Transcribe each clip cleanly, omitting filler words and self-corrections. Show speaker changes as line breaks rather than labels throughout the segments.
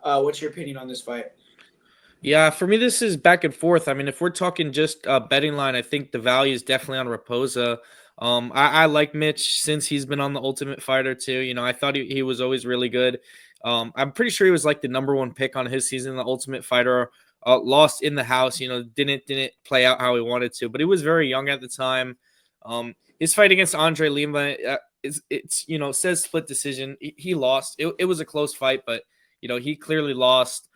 What's your opinion on this fight?
Yeah, for me, this is back and forth. I mean, if we're talking just betting line, I think the value is definitely on Raposa. I like Mitch since he's been on the Ultimate Fighter too. I thought he was always really good. I'm pretty sure he was like the number one pick on his season, the Ultimate Fighter. Lost in the house, didn't play out how he wanted to, but he was very young at the time. His fight against Andre Lima, it's says split decision. He lost. It was a close fight, but he clearly lost.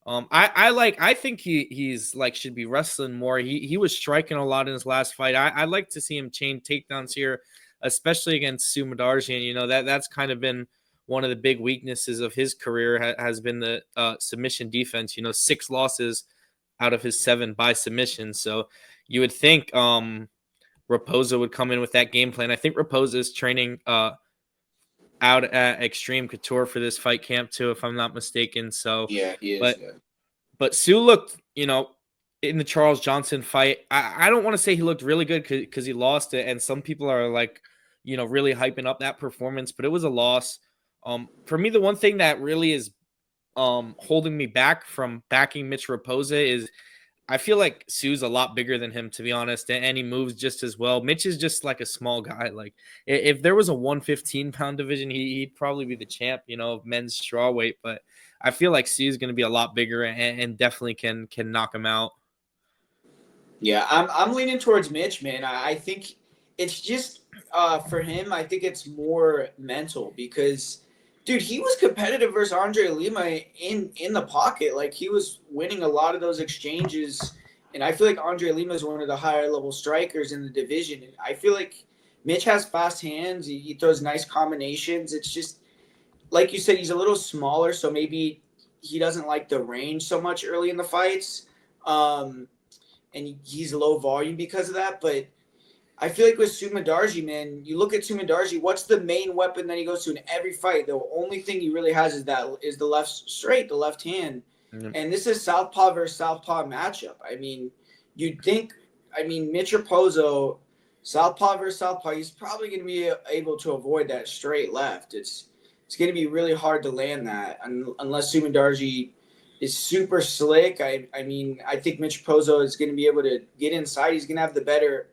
I think he's like should be wrestling more. He was striking a lot in his last fight. I'd like to see him chain takedowns here, especially against Sumudaerji. And that's kind of been one of the big weaknesses of his career has been the submission defense. 6 losses out of his 7 by submission. So you would think Raposo would come in with that game plan. I think Raposo is training out at Extreme Couture for this fight camp too, if I'm not mistaken. So,
Yeah, he is.
but
Yeah.
but Sue looked, in the Charles Johnson fight. I don't want to say he looked really good because he lost it, and some people are like, really hyping up that performance, but it was a loss. For me, the one thing that really is holding me back from backing Mitch Raposa is I feel like Sue's a lot bigger than him, to be honest, and he moves just as well. Mitch is just like a small guy. Like if there was a 115-pound division, he'd probably be the champ, of men's strawweight. But I feel like Sue's going to be a lot bigger and definitely can knock him out.
Yeah, I'm leaning towards Mitch, man. I think it's just for him. I think it's more mental because, dude, he was competitive versus Andre Lima in the pocket. Like he was winning a lot of those exchanges, and I feel like Andre Lima is one of the higher level strikers in the division. And I feel like Mitch has fast hands. He throws nice combinations. It's just like you said, he's a little smaller, so maybe he doesn't like the range so much early in the fights. And he's low volume because of that. But I feel like with Sumudaerji, man, you look at Sumudaerji, what's the main weapon that he goes to in every fight? The only thing he really has is the left straight, the left hand.
Mm-hmm.
And this is Southpaw versus Southpaw matchup. I mean, you'd think, Mitch Raposo, Southpaw versus Southpaw, he's probably going to be able to avoid that straight left. It's going to be really hard to land that unless Sumudaerji is super slick. I think Mitch Raposo is going to be able to get inside. He's going to have the better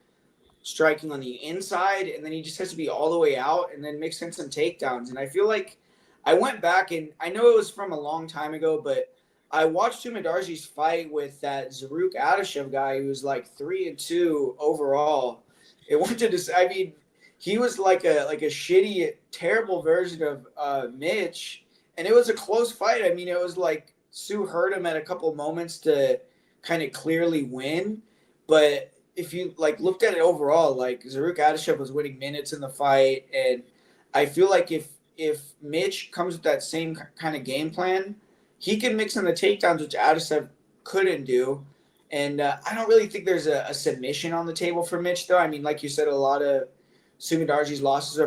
striking on the inside, and then he just has to be all the way out and then mix in some takedowns. And I feel like I went back, and I know it was from a long time ago, but I watched Sumudaerji's fight with that Zaruk Adashev guy who was like 3-2 overall. It went to this. He was like a shitty, terrible version of Mitch, and it was a close fight. It was like Sue hurt him at a couple moments to kind of clearly win, but if you like looked at it overall, like Zaruk Adashev was winning minutes in the fight, and I feel like if Mitch comes with that same kind of game plan, he can mix in the takedowns, which Adashev couldn't do. And I don't really think there's a submission on the table for Mitch, though. Like you said, a lot of Sumudaerji's losses are by